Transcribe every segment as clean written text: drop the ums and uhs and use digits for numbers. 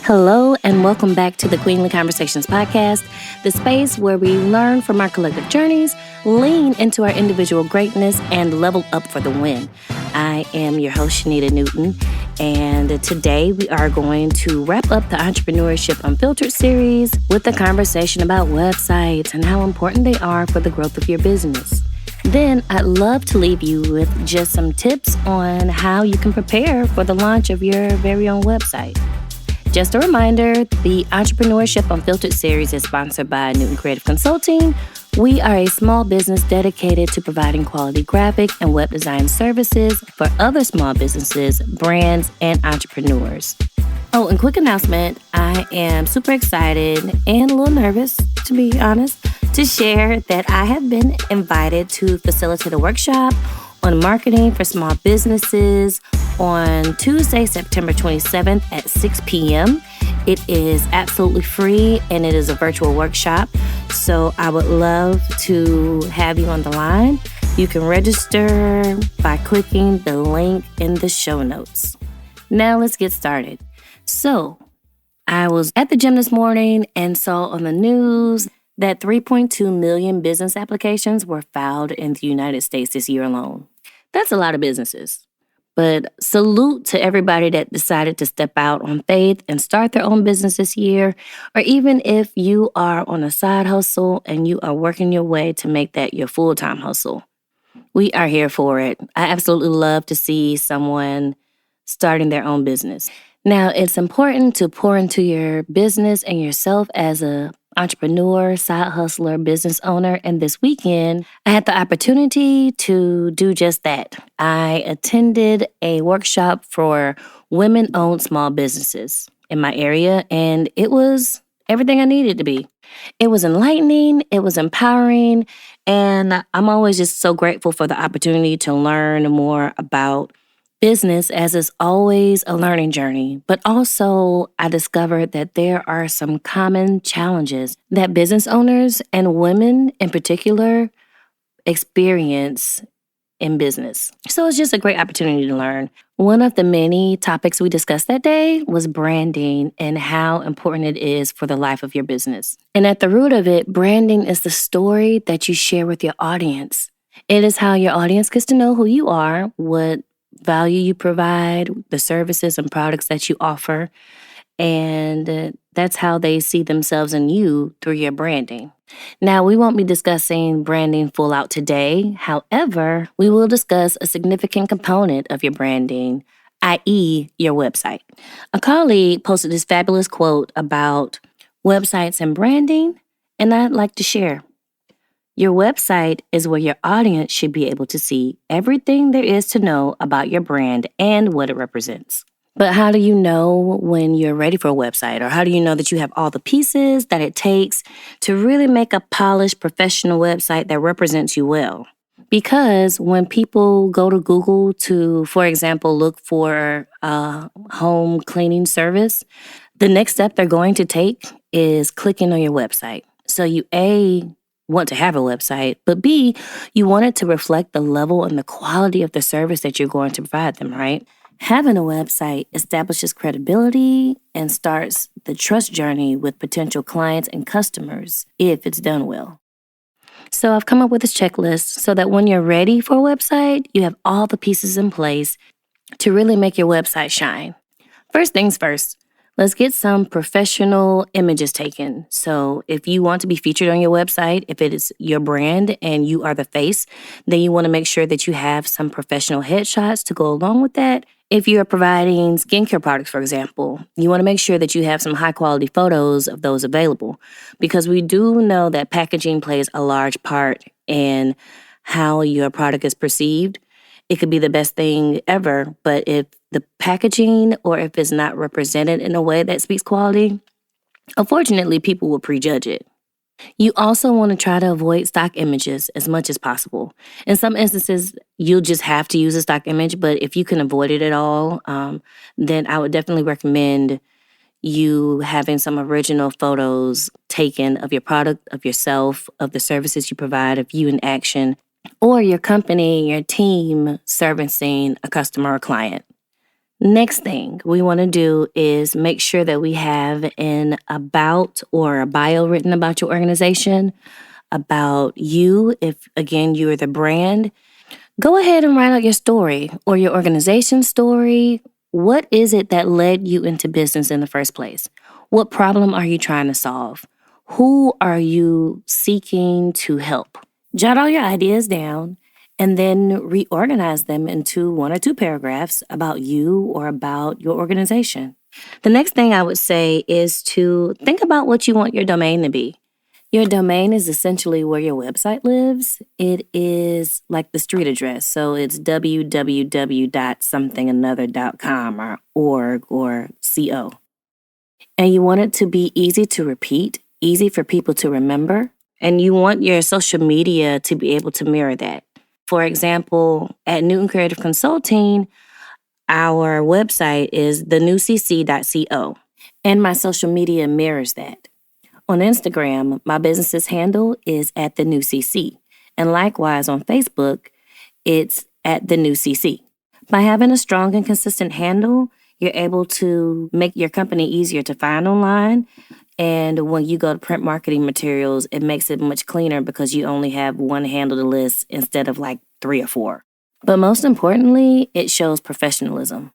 Hello, and welcome back to the Queenly Conversations podcast, the space where we learn from our collective journeys, lean into our individual greatness, and level up for the win. I am your host, Shanita Newton, and today we are going to wrap up the Entrepreneurship Unfiltered series with a conversation about websites and how important they are for the growth of your business. Then I'd love to leave you with just some tips on how you can prepare for the launch of your very own website. Just a reminder, the Entrepreneurship Unfiltered series is sponsored by Newton Creative Consulting. We are a small business dedicated to providing quality graphic and web design services for other small businesses, brands, and entrepreneurs. Oh, and quick announcement, I am super excited and a little nervous, to be honest, to share that I have been invited to facilitate a workshop on marketing for small businesses on Tuesday, September 27th at 6 p.m. It is absolutely free and it is a virtual workshop. So I would love to have you on the line. You can register by clicking the link in the show notes. Now let's get started. So I was at the gym this morning and saw on the news that 3.2 million business applications were filed in the United States this year alone. That's a lot of businesses. But salute to everybody that decided to step out on faith and start their own business this year, or even if you are on a side hustle and you are working your way to make that your full-time hustle. We are here for it. I absolutely love to see someone starting their own business. Now, it's important to pour into your business and yourself as a entrepreneur, side hustler, business owner, and this weekend, I had the opportunity to do just that. I attended a workshop for women-owned small businesses in my area, and it was everything I needed to be. It was enlightening, it was empowering, and I'm always just so grateful for the opportunity to learn more about business, as it's always a learning journey. But also, I discovered that there are some common challenges that business owners and women in particular experience in business. So it's just a great opportunity to learn. One of the many topics we discussed that day was branding and how important it is for the life of your business. And at the root of it, branding is the story that you share with your audience. It is how your audience gets to know who you are, what value you provide, the services and products that you offer, and that's how they see themselves in you through your branding. Now, we won't be discussing branding full out today. However, we will discuss a significant component of your branding, i.e. your website. A colleague posted this fabulous quote about websites and branding, and I'd like to share. Your website is where your audience should be able to see everything there is to know about your brand and what it represents. But how do you know when you're ready for a website? Or how do you know that you have all the pieces that it takes to really make a polished, professional website that represents you well? Because when people go to Google to, for example, look for a home cleaning service, the next step they're going to take is clicking on your website. So you, want to have a website, but B, you want it to reflect the level and the quality of the service that you're going to provide them, right? Having a website establishes credibility and starts the trust journey with potential clients and customers if it's done well. So I've come up with this checklist so that when you're ready for a website, you have all the pieces in place to really make your website shine. First things first. Let's get some professional images taken. So if you want to be featured on your website, if it is your brand and you are the face, then you want to make sure that you have some professional headshots to go along with that. If you're providing skincare products, for example, you want to make sure that you have some high quality photos of those available, because we do know that packaging plays a large part in how your product is perceived. It could be the best thing ever, but if the packaging or if it's not represented in a way that speaks quality, unfortunately, people will prejudge it. You also want to try to avoid stock images as much as possible. In some instances, you'll just have to use a stock image, but if you can avoid it at all, then I would definitely recommend you having some original photos taken of your product, of yourself, of the services you provide, of you in action, or your company, your team servicing a customer or client. Next thing we want to do is make sure that we have an about or a bio written about your organization, about you, if again you are the brand. Go ahead and write out your story or your organization's story. What is it that led you into business in the first place? What problem are you trying to solve? Who are you seeking to help? Jot all your ideas down and then reorganize them into 1 or 2 paragraphs about you or about your organization. The next thing I would say is to think about what you want your domain to be. Your domain is essentially where your website lives. It is like the street address. So it's www.somethinganother.com or org or co. And you want it to be easy to repeat, easy for people to remember. And you want your social media to be able to mirror that. For example, at Newton Creative Consulting, our website is thenewcc.co. And my social media mirrors that. On Instagram, my business's handle is at @thenewcc. And likewise on Facebook, it's at @thenewcc. By having a strong and consistent handle, you're able to make your company easier to find online. And when you go to print marketing materials, it makes it much cleaner because you only have one handle to list instead of like 3 or 4. But most importantly, it shows professionalism.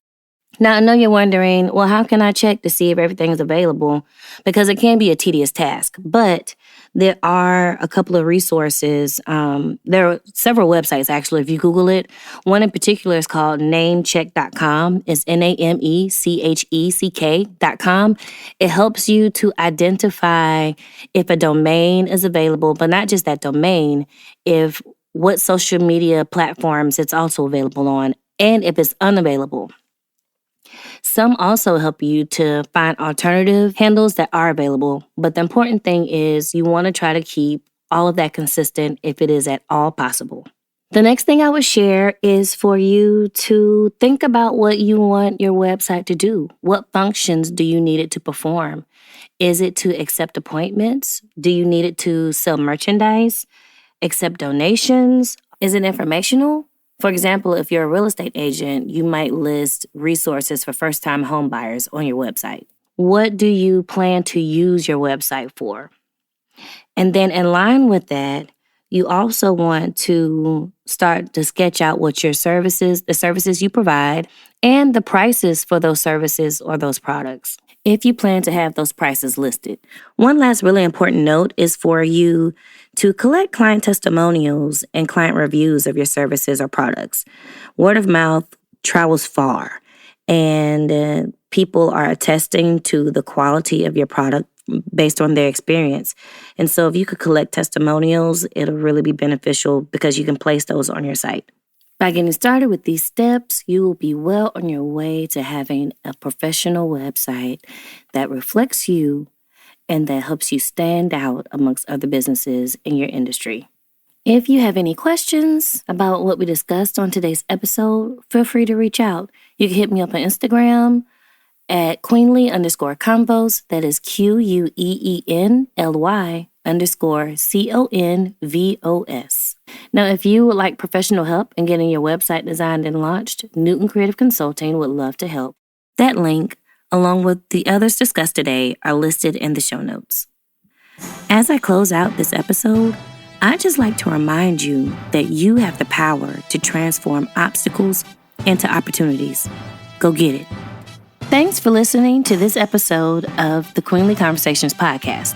Now, I know you're wondering, well, how can I check to see if everything is available? Because it can be a tedious task, but there are a couple of resources. There are several websites, actually, if you Google it. One in particular is called namecheck.com. It's NAMECHECK.com. It helps you to identify if a domain is available, but not just that domain, if what social media platforms it's also available on, and if it's unavailable. Some also help you to find alternative handles that are available, but the important thing is you want to try to keep all of that consistent if it is at all possible. The next thing I would share is for you to think about what you want your website to do. What functions do you need it to perform? Is it to accept appointments? Do you need it to sell merchandise, accept donations? Is it informational? For example, if you're a real estate agent, you might list resources for first-time home buyers on your website. What do you plan to use your website for? And then in line with that, you also want to start to sketch out what your services, the services you provide, and the prices for those services or those products, if you plan to have those prices listed. One last really important note is for you to collect client testimonials and client reviews of your services or products. Word of mouth travels far, and people are attesting to the quality of your product based on their experience. And so if you could collect testimonials, it'll really be beneficial because you can place those on your site. By getting started with these steps, you will be well on your way to having a professional website that reflects you and that helps you stand out amongst other businesses in your industry. If you have any questions about what we discussed on today's episode, feel free to reach out. You can hit me up on Instagram at Queenly_Convos. That is QUEENLY_CONVOS. Now, if you would like professional help in getting your website designed and launched, Newton Creative Consulting would love to help. That link, along with the others discussed today, are listed in the show notes. As I close out this episode, I'd just like to remind you that you have the power to transform obstacles into opportunities. Go get it. Thanks for listening to this episode of the Queenly Conversations podcast.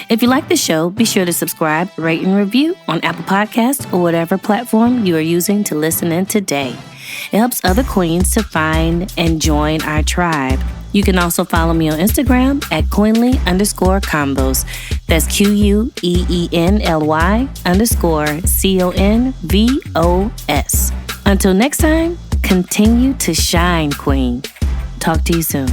If you like the show, be sure to subscribe, rate, and review on Apple Podcasts or whatever platform you are using to listen in today. It helps other queens to find and join our tribe. You can also follow me on Instagram at Queenly_Convos. That's QUEENLY_CONVOS. Until next time, continue to shine, Queen. Talk to you soon.